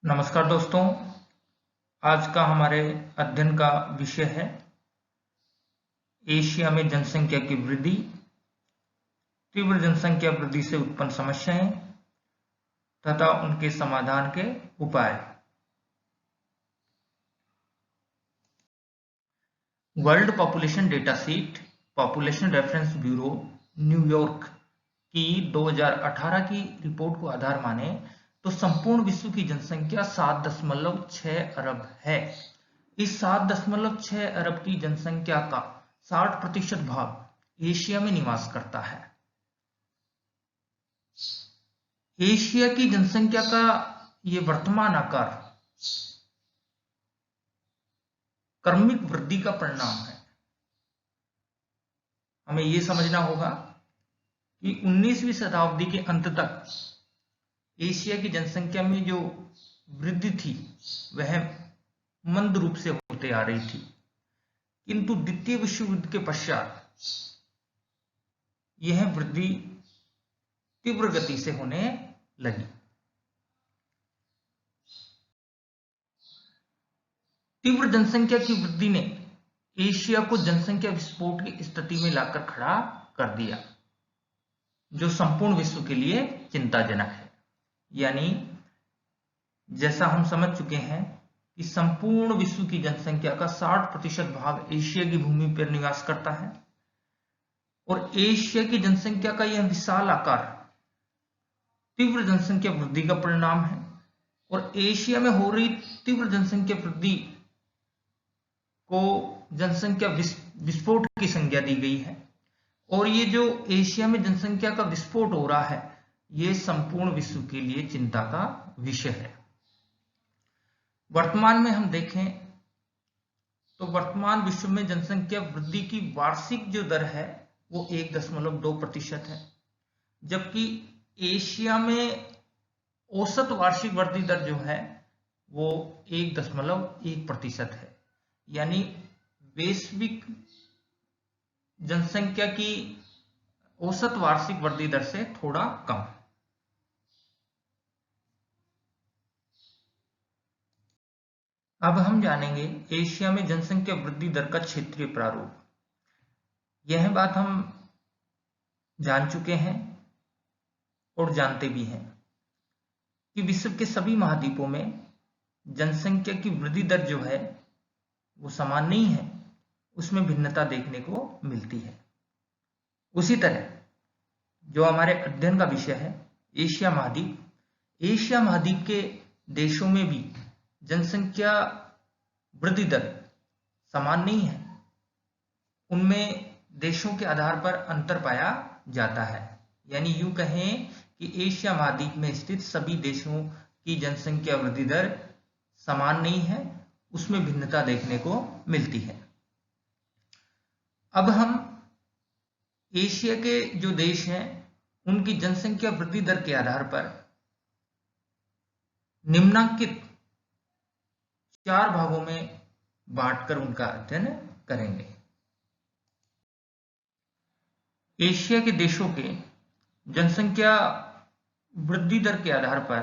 नमस्कार दोस्तों। आज का हमारे अध्ययन का विषय है एशिया में जनसंख्या की वृद्धि, तीव्र जनसंख्या वृद्धि से उत्पन्न समस्याएं तथा उनके समाधान के उपाय। World population data sheet population reference bureau New York की 2018 की रिपोर्ट को आधार माने तो संपूर्ण विश्व की जनसंख्या 7.6 अरब है। इस 7.6 अरब की जनसंख्या का 60% भाग एशिया में निवास करता है। एशिया की जनसंख्या का ये वर्तमान आकार क्रमिक वृद्धि का परिणाम है। हमें यह समझना होगा कि 19वीं शताब्दी के अंत तक एशिया की जनसंख्या में जो वृद्धि थी वह मंद रूप से होते आ रही थी, किंतु द्वितीय विश्व युद्ध के पश्चात यह वृद्धि तीव्र गति से होने लगी। तीव्र जनसंख्या की वृद्धि ने एशिया को जनसंख्या विस्फोट की स्थिति में लाकर खड़ा कर दिया, जो संपूर्ण विश्व के लिए चिंताजनक है। यानी जैसा हम समझ चुके हैं कि संपूर्ण विश्व की जनसंख्या का 60% भाग एशिया की भूमि पर निवास करता है और एशिया की जनसंख्या का यह विशाल आकार तीव्र जनसंख्या वृद्धि का परिणाम है और एशिया में हो रही तीव्र जनसंख्या वृद्धि को जनसंख्या विस्फोट की संज्ञा दी गई है। और ये जो एशिया में जनसंख्या का विस्फोट हो रहा है, ये संपूर्ण विश्व के लिए चिंता का विषय है। वर्तमान में हम देखें तो वर्तमान विश्व में जनसंख्या वृद्धि की वार्षिक जो दर है वो 1.2% है, जबकि एशिया में औसत वार्षिक वृद्धि दर जो है वो 1.1% है। यानी वैश्विक जनसंख्या की औसत वार्षिक वृद्धि दर से थोड़ा कम। अब हम जानेंगे एशिया में जनसंख्या वृद्धि दर का क्षेत्रीय प्रारूप। यह बात हम जान चुके हैं और जानते भी हैं कि विश्व के सभी महाद्वीपों में जनसंख्या की वृद्धि दर जो है वो समान नहीं है, उसमें भिन्नता देखने को मिलती है। उसी तरह जो हमारे अध्ययन का विषय है एशिया महाद्वीप, एशिया महाद्वीप के देशों में भी जनसंख्या वृद्धि दर समान नहीं है। उनमें देशों के आधार पर अंतर पाया जाता है। यानी यूं कहें कि एशिया महाद्वीप में स्थित सभी देशों की जनसंख्या वृद्धि दर समान नहीं है, उसमें भिन्नता देखने को मिलती है। अब हम एशिया के जो देश हैं उनकी जनसंख्या वृद्धि दर के आधार पर निम्नांकित 4 भागों में बांटकर उनका अध्ययन करेंगे। एशिया के देशों के जनसंख्या वृद्धि दर के आधार पर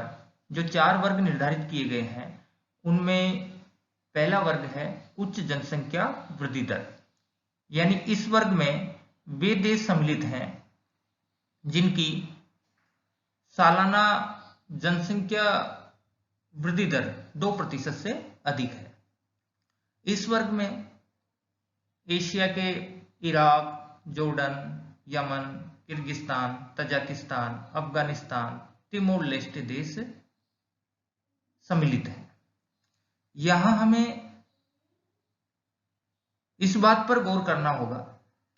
जो 4 वर्ग निर्धारित किए गए हैं, उनमें पहला वर्ग है उच्च जनसंख्या वृद्धि दर। यानी इस वर्ग में वे देश सम्मिलित हैं जिनकी सालाना जनसंख्या वृद्धि दर 2% से अधिक है। इस वर्ग में एशिया के Iraq, Jordan, Yemen, Kyrgyzstan, Tajikistan, Afghanistan, Timor Leste देश सम्मिलित हैं। यहां हमें इस बात पर गौर करना होगा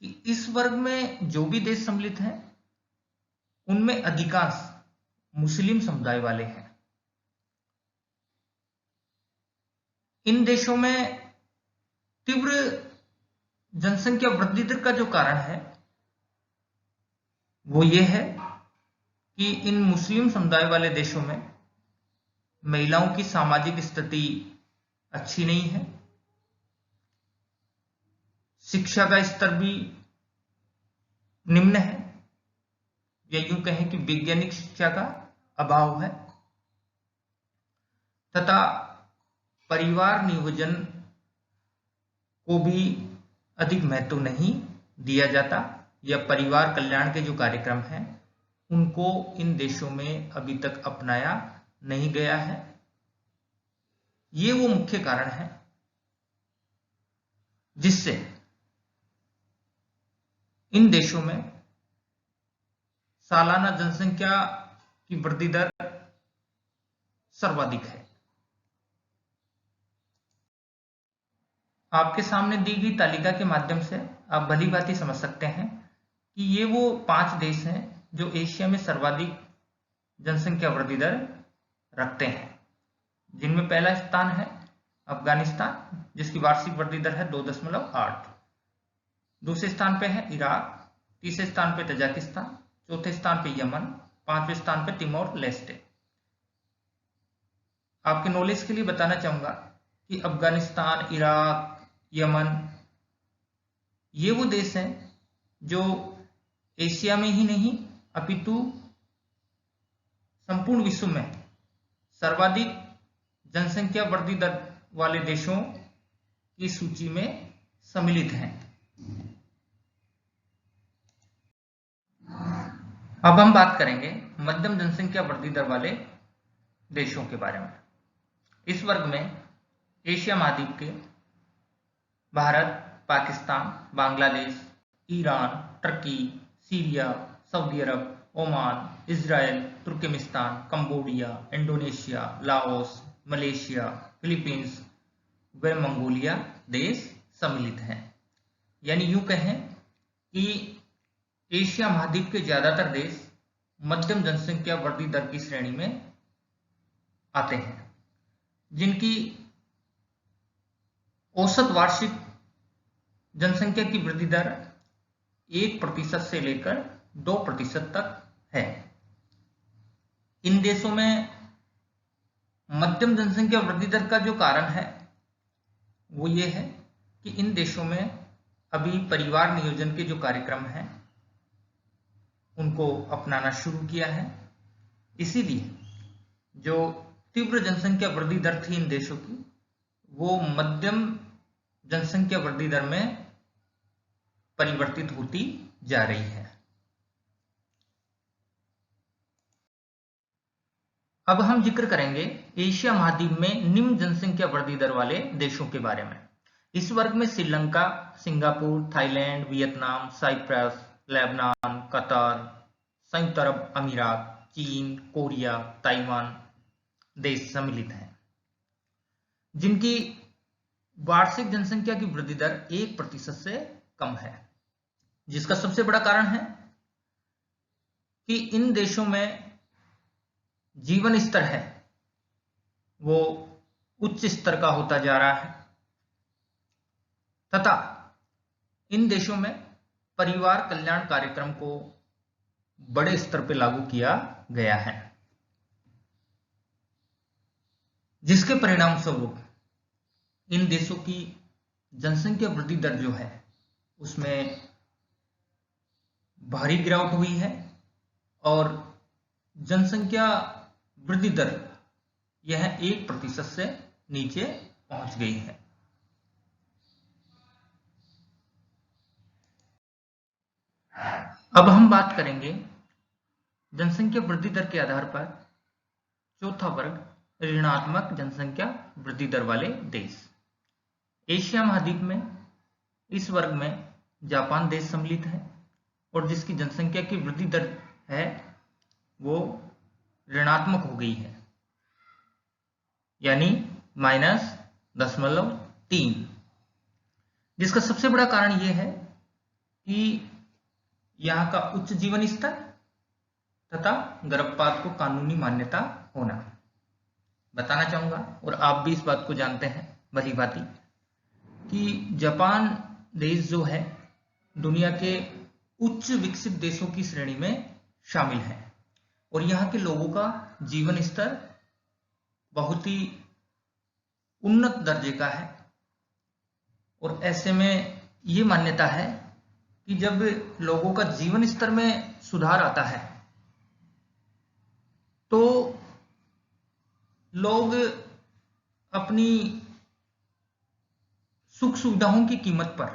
कि इस वर्ग में जो भी देश सम्मिलित हैं उनमें अधिकांश मुस्लिम समुदाय वाले हैं। इन देशों में तीव्र जनसंख्या वृद्धि दर का जो कारण है वो ये है कि इन मुस्लिम समुदाय वाले देशों में महिलाओं की सामाजिक स्थिति अच्छी नहीं है, शिक्षा का स्तर भी निम्न है, या यूं कहें कि वैज्ञानिक शिक्षा का अभाव है। तथा परिवार नियोजन को भी अधिक महत्व नहीं दिया जाता, या परिवार कल्याण के जो कार्यक्रम हैं उनको इन देशों में अभी तक अपनाया नहीं गया है। ये वो मुख्य कारण है जिससे इन देशों में सालाना जनसंख्या की वृद्धि दर सर्वाधिक है। आपके सामने दी गई तालिका के माध्यम से आप भली भांति समझ सकते हैं कि ये वो 5 देश हैं जो एशिया में सर्वाधिक जनसंख्या वृद्धि दर रखते हैं, जिनमें पहला स्थान है अफगानिस्तान, जिसकी वार्षिक वृद्धि दर है 2.8। दूसरे स्थान पे है इराक, तीसरे स्थान पे तजाकिस्तान, चौथे स्थान पे यमन, 5वें स्थान पे तिमोर लेस्टे। आपके नॉलेज के लिए बताना चाहूंगा कि अफगानिस्तान, इराक, यमन ये वो देश हैं जो एशिया में ही नहीं अपितु संपूर्ण विश्व में सर्वाधिक जनसंख्या वृद्धि दर वाले देशों की सूची में सम्मिलित हैं। अब हम बात करेंगे मध्यम जनसंख्या वृद्धि दर वाले देशों के बारे में। इस वर्ग में एशिया महाद्वीप के Bharat, Pakistan, Bangladesh, Iran, Turkey, Syria, Saudi Arab, Oman, Israel, Turkmenistan, Cambodia, Indonesia, Laos, Malaysia, Philippines व मंगोलिया देश सम्मिलित हैं। यानी यूं कहें कि एशिया महाद्वीप के ज्यादातर देश मध्यम जनसंख्या वृद्धि दर की श्रेणी में आते हैं, जिनकी औसत वार्षिक जनसंख्या की वृद्धि दर 1% से लेकर 2% तक है। इन देशों में मध्यम जनसंख्या वृद्धि दर का जो कारण है वो ये है कि इन देशों में अभी परिवार नियोजन के जो कार्यक्रम हैं उनको अपनाना शुरू किया है। इसीलिए जो तीव्र जनसंख्या वृद्धि दर थी इन देशों की, वो मध्यम जनसंख्या वृद्धि दर में परिवर्तित होती जा रही है। अब हम जिक्र करेंगे एशिया महाद्वीप में निम्न जनसंख्या वृद्धि दर वाले देशों के बारे में। इस वर्ग में Sri Lanka, Singapore, Thailand, Vietnam, Cyprus, Lebanon, Qatar, संयुक्त अरब अमीरात, चीन, कोरिया, ताइवान देश सम्मिलित हैं, जिनकी वार्षिक जनसंख्या की वृद्धि दर 1% से कम है। जिसका सबसे बड़ा कारण है कि इन देशों में जीवन स्तर है वो उच्च स्तर का होता जा रहा है, तथा इन देशों में परिवार कल्याण कार्यक्रम को बड़े स्तर पर लागू किया गया है, जिसके परिणाम स्वरूप इन देशों की जनसंख्या वृद्धि दर जो है उसमें भारी गिरावट हुई है और जनसंख्या वृद्धि दर यह 1% से नीचे पहुंच गई है। अब हम बात करेंगे जनसंख्या वृद्धि दर के आधार पर चौथा वर्ग ऋणात्मक जनसंख्या वृद्धि दर वाले देश। एशिया महाद्वीप में इस वर्ग में जापान देश सम्मिलित है और जिसकी जनसंख्या की वृद्धि दर है वो ऋणात्मक हो गई है, यानी -0.3। जिसका सबसे बड़ा कारण यह है कि यहाँ का उच्च जीवन स्तर तथा गर्भपात को कानूनी मान्यता होना। बताना चाहूंगा और आप भी इस बात को जानते हैं भली भांति कि जापान देश जो है दुनिया के उच्च विकसित देशों की श्रेणी में शामिल है और यहाँ के लोगों का जीवन स्तर बहुत ही उन्नत दर्जे का है। और ऐसे में ये मान्यता है कि जब लोगों का जीवन स्तर में सुधार आता है तो लोग अपनी सुख सुविधाओं की कीमत पर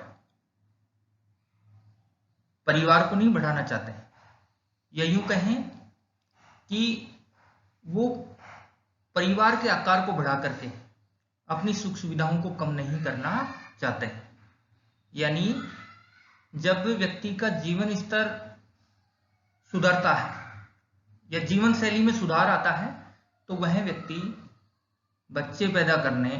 परिवार को नहीं बढ़ाना चाहते, या यूं कहें कि वो परिवार के आकार को बढ़ा करके अपनी सुख सुविधाओं को कम नहीं करना चाहते। यानी जब व्यक्ति का जीवन स्तर सुधरता है या जीवन शैली में सुधार आता है, तो वह व्यक्ति बच्चे पैदा करने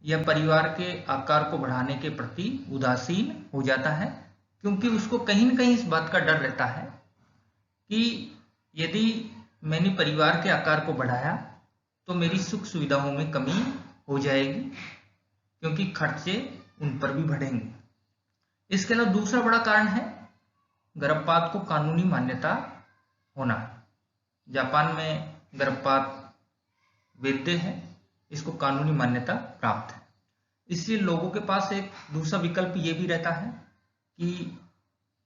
या परिवार के आकार को बढ़ाने के प्रति उदासीन हो जाता है, क्योंकि उसको कहीं न कहीं इस बात का डर रहता है कि यदि मैंने परिवार के आकार को बढ़ाया तो मेरी सुख सुविधाओं में कमी हो जाएगी, क्योंकि खर्चे उन पर भी बढ़ेंगे। इसके अलावा दूसरा बड़ा कारण है गर्भपात को कानूनी मान्यता होना। जापान में गर्भपात वैध है, इसको कानूनी मान्यता प्राप्त है। इसलिए लोगों के पास एक दूसरा विकल्प ये भी रहता है कि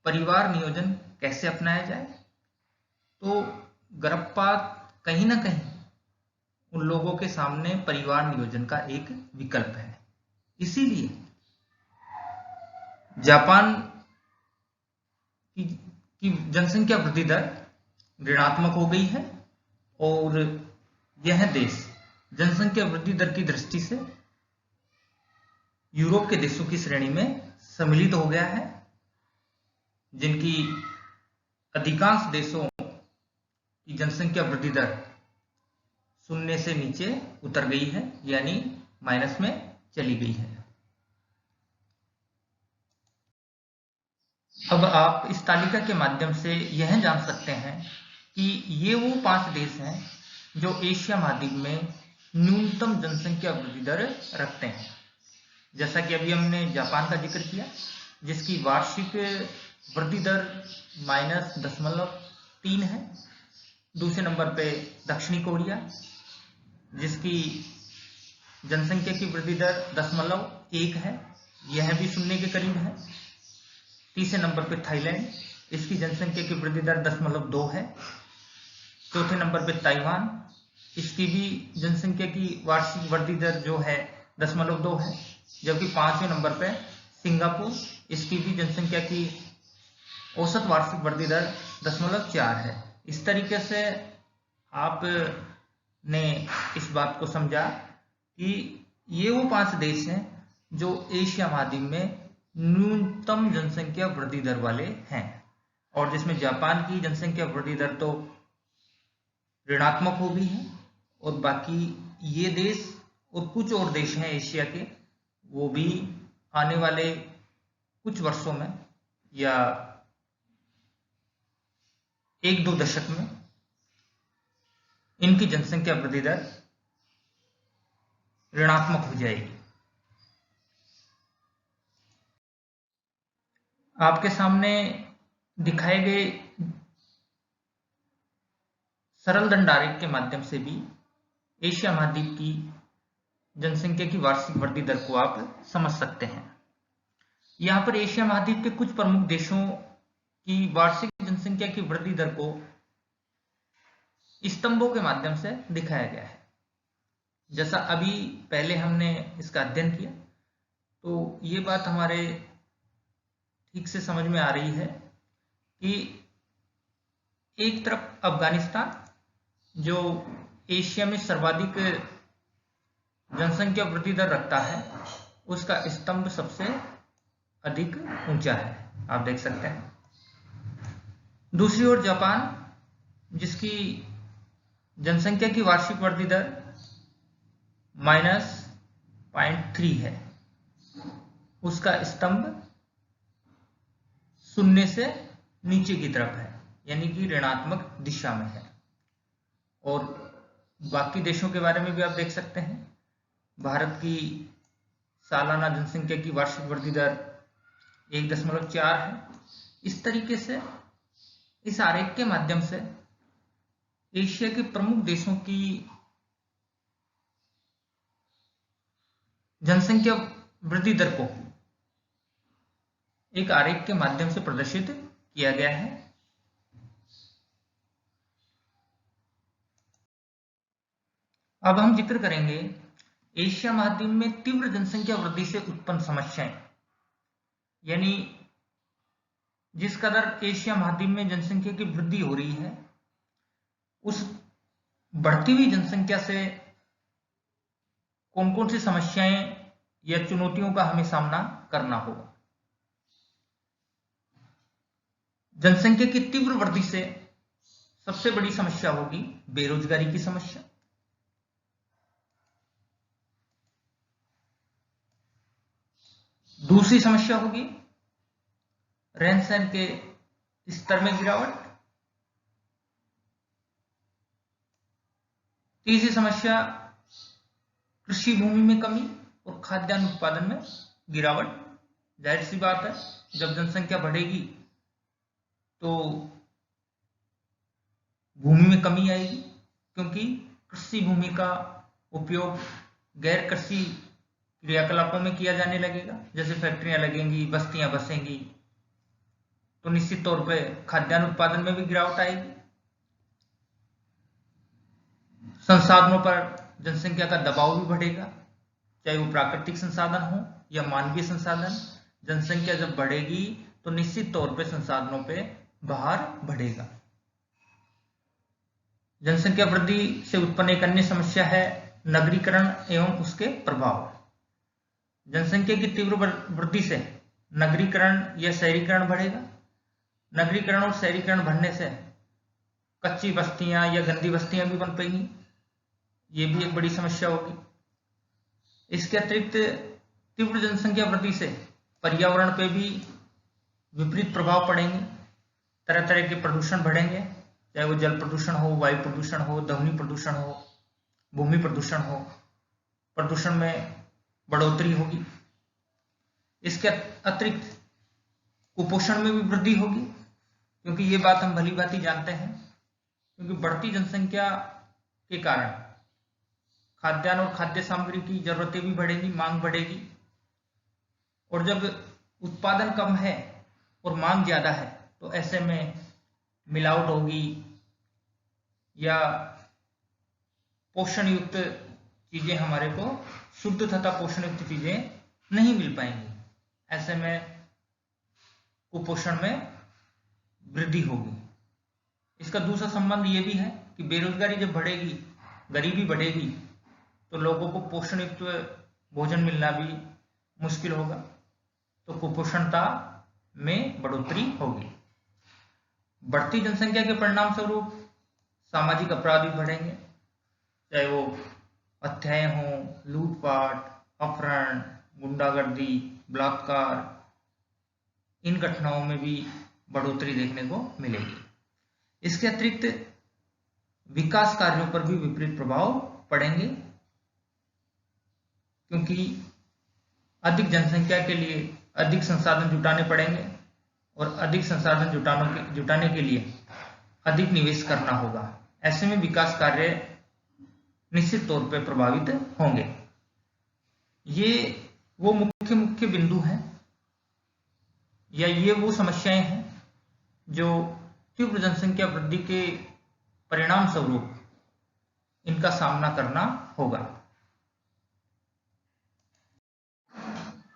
परिवार नियोजन कैसे अपनाया जाए। तो गर्भपात कहीं ना कहीं उन लोगों के सामने परिवार नियोजन का एक विकल्प है। इसीलिए जापान की जनसंख्या वृद्धि दर ऋणात्मक हो गई है और यह देश जनसंख्या वृद्धि दर की दृष्टि से यूरोप के देशों की श्रेणी में सम्मिलित हो गया है, जिनकी अधिकांश देशों की जनसंख्या वृद्धि दर शून्य से नीचे उतर गई है, यानी माइनस में चली गई है। अब आप इस तालिका के माध्यम से यह जान सकते हैं कि ये वो 5 देश हैं जो एशिया महाद्वीप में न्यूनतम जनसंख्या वृद्धि दर रखते हैं। जैसा कि अभी हमने जापान का जिक्र किया, जिसकी वार्षिक वृद्धि दर -0.3 है। दूसरे नंबर पे दक्षिणी कोरिया, जिसकी जनसंख्या की वृद्धि दर 0.1 है, यह भी शून्य के करीब है। तीसरे नंबर पे थाईलैंड, इसकी जनसंख्या की वृद्धि दर 0.2 है। चौथे नंबर पे ताइवान, इसकी भी जनसंख्या की वार्षिक वृद्धि दर जो है 0.2 है। जबकि 5वें नंबर पे सिंगापुर, इसकी भी जनसंख्या की औसत वार्षिक वृद्धि दर 0.4 है। इस तरीके से आपने इस बात को समझा कि ये वो 5 देश हैं जो एशिया महाद्वीप में न्यूनतम जनसंख्या वृद्धि दर वाले हैं, और जिसमें जापान की जनसंख्या वृद्धि दर तो ऋणात्मक हो गई है, और बाकी ये देश और कुछ और देश हैं एशिया के, वो भी आने वाले कुछ वर्षों में या 1-2 दशक में इनकी जनसंख्या वृद्धि दर ऋणात्मक हो जाएगी। आपके सामने दिखाए गए सरल दंडारेख के माध्यम से भी एशिया महाद्वीप की जनसंख्या की वार्षिक वृद्धि दर को आप समझ सकते हैं। यहाँ पर एशिया महाद्वीप के कुछ प्रमुख देशों की वार्षिक जनसंख्या की वृद्धि दर को स्तंभों के माध्यम से दिखाया गया है। जैसा अभी पहले हमने इसका अध्ययन किया, तो ये बात हमारे ठीक से समझ में आ रही है कि एक तरफ अफगानिस्तान, जो एशिया में सर्वाधिक जनसंख्या वृद्धि दर रखता है, उसका स्तंभ सबसे अधिक ऊंचा है, आप देख सकते हैं। दूसरी ओर जापान, जिसकी जनसंख्या की वार्षिक वृद्धि दर -0.3 है, उसका स्तंभ शून्य से नीचे की तरफ है, यानी कि ऋणात्मक दिशा में है। और बाकी देशों के बारे में भी आप देख सकते हैं। भारत की सालाना जनसंख्या की वार्षिक वृद्धि दर 1.4 है। इस तरीके से इस आरेख के माध्यम से एशिया के प्रमुख देशों की जनसंख्या वृद्धि दर को एक आरेख के माध्यम से प्रदर्शित किया गया है। अब हम जिक्र करेंगे एशिया महाद्वीप में तीव्र जनसंख्या वृद्धि से उत्पन्न समस्याएं, यानी जिस कदर एशिया महाद्वीप में जनसंख्या की वृद्धि हो रही है, उस बढ़ती हुई जनसंख्या से कौन कौन सी समस्याएं या चुनौतियों का हमें सामना करना होगा। जनसंख्या की तीव्र वृद्धि से सबसे बड़ी समस्या होगी बेरोजगारी की समस्या। दूसरी समस्या होगी रहन सहन के स्तर में गिरावट। तीसरी समस्या कृषि भूमि में कमी और खाद्यान्न उत्पादन में गिरावट। जाहिर सी बात है, जब जनसंख्या बढ़ेगी तो भूमि में कमी आएगी, क्योंकि कृषि भूमि का उपयोग गैर कृषि क्रियाकलापों में किया जाने लगेगा, जैसे फैक्ट्रियां लगेंगी, बस्तियां बसेंगी, तो निश्चित तौर पे खाद्यान्न उत्पादन में भी गिरावट आएगी। संसाधनों पर जनसंख्या का दबाव भी बढ़ेगा, चाहे वो प्राकृतिक संसाधन हो या मानवीय संसाधन। जनसंख्या जब बढ़ेगी तो निश्चित तौर पे संसाधनों पे भार बढ़ेगा। जनसंख्या वृद्धि से उत्पन्न एक अन्य समस्या है नगरीकरण एवं उसके प्रभाव। जनसंख्या की तीव्र वृद्धि से नगरीकरण या शहरीकरण बढ़ेगा। नगरीकरण और शहरीकरण बढ़ने से कच्ची बस्तियां या गंदी बस्तियां भी बन पाएंगी, ये भी एक बड़ी समस्या होगी। इसके अतिरिक्त तीव्र जनसंख्या वृद्धि से पर्यावरण पे भी विपरीत प्रभाव पड़ेंगे। तरह तरह के प्रदूषण बढ़ेंगे, चाहे वो जल प्रदूषण हो, वायु प्रदूषण हो, ध्वनि प्रदूषण हो, भूमि प्रदूषण हो। प्रदूषण में बढ़ोतरी होगी। इसके अतिरिक्त कुपोषण में भी वृद्धि होगी, क्योंकि ये बात हम भली भांति जानते हैं, क्योंकि बढ़ती जनसंख्या के कारण खाद्यान्न और खाद्य सामग्री की जरूरतें भी बढ़ेंगी, मांग बढ़ेगी। और जब उत्पादन कम है और मांग ज्यादा है, तो ऐसे में मिलावट होगी या पोषण युक्त चीजें हमारे को शुद्ध तथा पोषण युक्त चीजें नहीं मिल पाएंगी। ऐसे में कुपोषण में वृद्धि होगी। इसका दूसरा संबंध ये भी है कि बेरोजगारी जब बढ़ेगी, गरीबी बढ़ेगी, तो लोगों को पोषण युक्त भोजन मिलना भी मुश्किल होगा, तो कुपोषणता में बढ़ोतरी होगी। बढ़ती जनसंख्या के परिणाम स्वरूप सामाजिक अपराध भी बढ़ेंगे, चाहे वो हत्याएं हों, लूटपाट, अपहरण, गुंडागर्दी, बलात्कार, इन घटनाओं में भी बढ़ोतरी देखने को मिलेगी। इसके अतिरिक्त विकास कार्यों पर भी विपरीत प्रभाव पड़ेंगे, क्योंकि अधिक जनसंख्या के लिए अधिक संसाधन जुटाने पड़ेंगे और अधिक संसाधन जुटाने के लिए अधिक निवेश करना होगा। ऐसे में विकास कार्य निश्चित तौर पर प्रभावित होंगे। ये वो मुख्य बिंदु हैं या ये वो समस्याएं हैं जो तीव्र जनसंख्या वृद्धि के परिणाम स्वरूप इनका सामना करना होगा।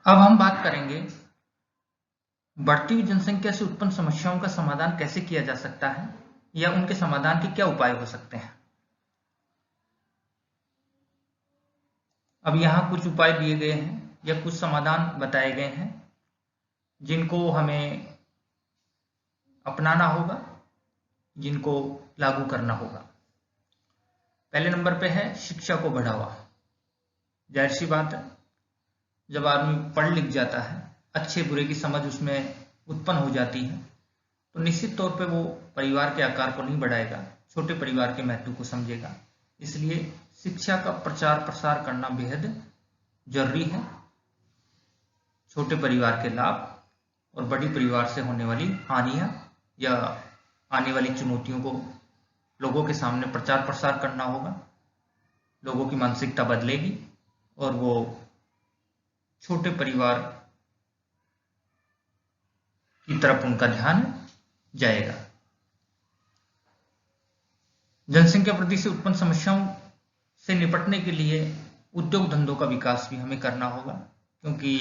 अब हम बात करेंगे बढ़ती हुई जनसंख्या से उत्पन्न समस्याओं का समाधान कैसे किया जा सकता है या उनके समाधान के क्या उपाय हो सकते हैं। अब यहां कुछ उपाय दिए गए हैं या कुछ समाधान बताए गए हैं जिनको हमें अपनाना होगा, जिनको लागू करना होगा। पहले नंबर पे है शिक्षा को बढ़ावा। जाहिर सी बात है, जब आदमी पढ़ लिख जाता है, अच्छे बुरे की समझ उसमें उत्पन्न हो जाती है, तो निश्चित तौर पे वो परिवार के आकार को नहीं बढ़ाएगा, छोटे परिवार के महत्व को समझेगा। इसलिए शिक्षा का प्रचार प्रसार करना बेहद जरूरी है। छोटे परिवार के लाभ और बड़ी परिवार से होने वाली हानियां या आने वाली चुनौतियों को लोगों के सामने प्रचार प्रसार करना होगा। लोगों की मानसिकता बदलेगी और वो छोटे परिवार की तरफ उनका ध्यान जाएगा। जनसंख्या वृद्धि से उत्पन्न समस्याओं से निपटने के लिए उद्योग धंधों का विकास भी हमें करना होगा, क्योंकि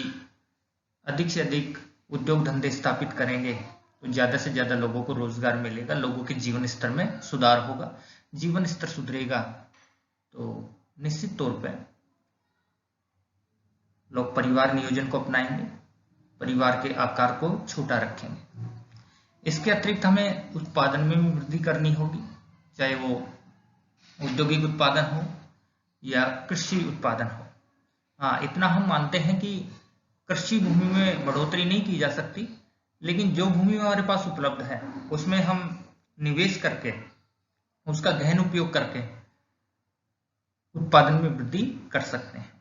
अधिक से अधिक उद्योग धंधे स्थापित करेंगे तो ज़्यादा से ज़्यादा लोगों को रोजगार मिलेगा, लोगों के जीवन स्तर में सुधार होगा। जीवन स्तर सुधरेगा तो निश्चित तौर पर लोग परिवार नियोजन को अपनाएंगे, परिवार के आकार को छोटा रखेंगे। इसके अतिरिक्त हमें उत्पादन में भी वृद्धि करनी होगी, चाहे वो औद्योगिक उत्पादन हो या कृषि उत्पादन हो। हाँ, इतना हम मानते हैं कि कृषि भूमि में बढ़ोतरी नहीं की जा सकती, लेकिन जो भूमि हमारे पास उपलब्ध है उसमें हम निवेश करके, उसका गहन उपयोग करके उत्पादन में वृद्धि कर सकते हैं।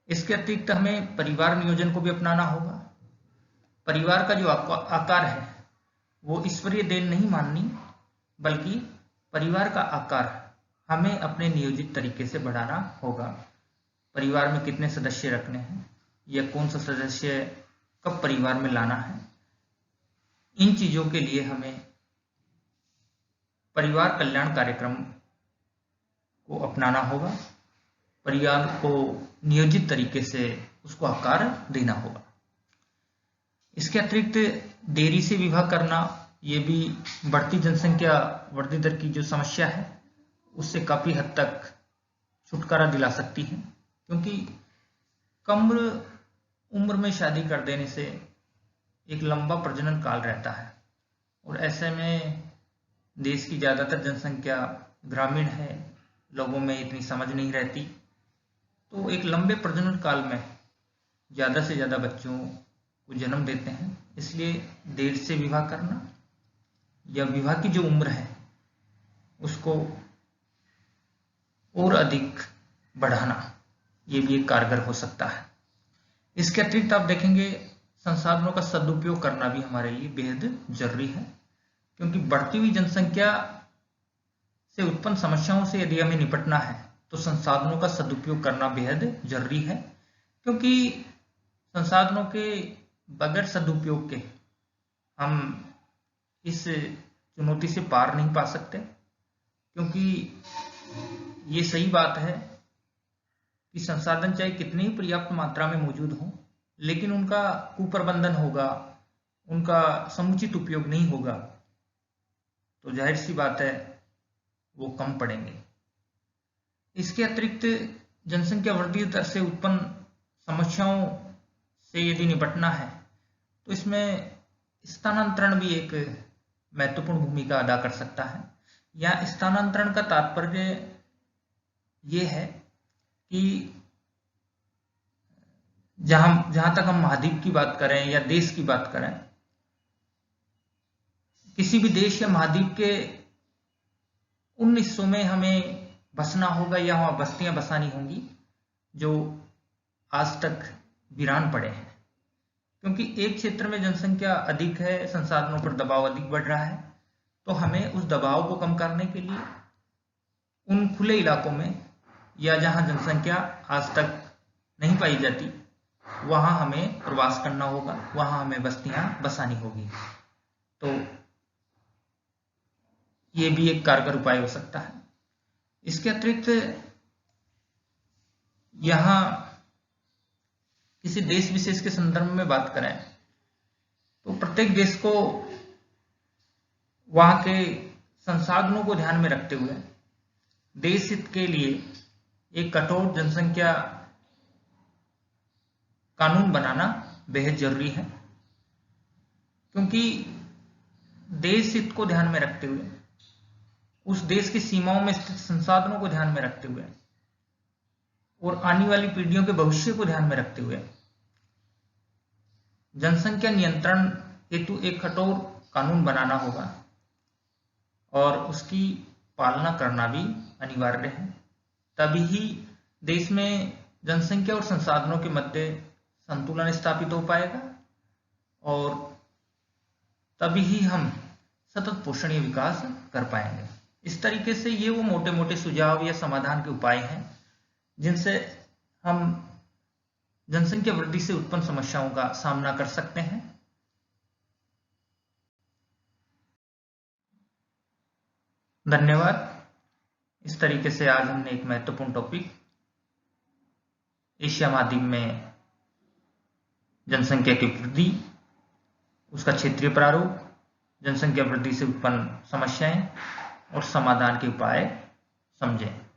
इसके अतिरिक्त हमें परिवार नियोजन को भी अपनाना होगा। परिवार का जो आकार है वो ईश्वरीय देन नहीं माननी, बल्कि परिवार का आकार हमें अपने नियोजित तरीके से बढ़ाना होगा। परिवार में कितने सदस्य रखने हैं या कौन सा सदस्य कब परिवार में लाना है, इन चीजों के लिए हमें परिवार कल्याण कार्यक्रम को अपनाना होगा। परिवार को नियोजित तरीके से उसको आकार देना होगा। इसके अतिरिक्त देरी से विवाह करना, ये भी बढ़ती जनसंख्या वृद्धि दर की जो समस्या है उससे काफी हद तक छुटकारा दिला सकती है, क्योंकि कम उम्र में शादी कर देने से एक लंबा प्रजनन काल रहता है, और ऐसे में देश की ज्यादातर जनसंख्या ग्रामीण है, लोगों में इतनी समझ नहीं रहती, तो एक लंबे प्रजनन काल में ज्यादा से ज्यादा बच्चों को जन्म देते हैं। इसलिए देर से विवाह करना या विवाह की जो उम्र है उसको और अधिक बढ़ाना, ये भी एक कारगर हो सकता है। इसके अतिरिक्त आप देखेंगे संसाधनों का सदुपयोग करना भी हमारे लिए बेहद जरूरी है, क्योंकि बढ़ती हुई जनसंख्या से उत्पन्न समस्याओं से यदि हमें निपटना है तो संसाधनों का सदुपयोग करना बेहद जरूरी है, क्योंकि संसाधनों के बगैर सदुपयोग के हम इस चुनौती से पार नहीं पा सकते। क्योंकि ये सही बात है कि संसाधन चाहे कितनी ही पर्याप्त मात्रा में मौजूद हो, लेकिन उनका कुप्रबंधन होगा, उनका समुचित उपयोग नहीं होगा तो जाहिर सी बात है वो कम पड़ेंगे। इसके अतिरिक्त जनसंख्या वृद्धि दर से उत्पन्न समस्याओं से यदि निपटना है तो इसमें स्थानांतरण भी एक महत्वपूर्ण भूमिका अदा कर सकता है। या स्थानांतरण का तात्पर्य ये है कि जहां तक हम महाद्वीप की बात करें या देश की बात करें, किसी भी देश या महाद्वीप के उन हिस्सों में हमें बसना होगा या वहां बस्तियां बसानी होंगी जो आज तक वीरान पड़े हैं, क्योंकि एक क्षेत्र में जनसंख्या अधिक है, संसाधनों पर दबाव अधिक बढ़ रहा है, तो हमें उस दबाव को कम करने के लिए उन खुले इलाकों में या जहां जनसंख्या आज तक नहीं पाई जाती वहां हमें प्रवास करना होगा, वहां हमें बस्तियां बसानी होगी। तो ये भी एक कारगर उपाय हो सकता है। इसके अतिरिक्त यहां किसी देश विशेष के संदर्भ में बात करें तो प्रत्येक देश को वहां के संसाधनों को ध्यान में रखते हुए देश हित के लिए एक कठोर जनसंख्या कानून बनाना बेहद जरूरी है, क्योंकि देश हित को ध्यान में रखते हुए, उस देश की सीमाओं में स्थित संसाधनों को ध्यान में रखते हुए और आने वाली पीढ़ियों के भविष्य को ध्यान में रखते हुए जनसंख्या नियंत्रण हेतु एक कठोर कानून बनाना होगा और उसकी पालना करना भी अनिवार्य है। तभी ही देश में जनसंख्या और संसाधनों के मध्य संतुलन स्थापित हो पाएगा और तभी ही हम सतत पोषणीय विकास कर पाएंगे। इस तरीके से ये वो मोटे मोटे सुझाव या समाधान के उपाय हैं जिनसे हम जनसंख्या वृद्धि से उत्पन्न समस्याओं का सामना कर सकते हैं। धन्यवाद। इस तरीके से आज हमने एक महत्वपूर्ण टॉपिक एशिया महाद्वीप में जनसंख्या की वृद्धि, उसका क्षेत्रीय प्रारूप, जनसंख्या वृद्धि से उत्पन्न समस्याएं और समाधान के उपाय समझें।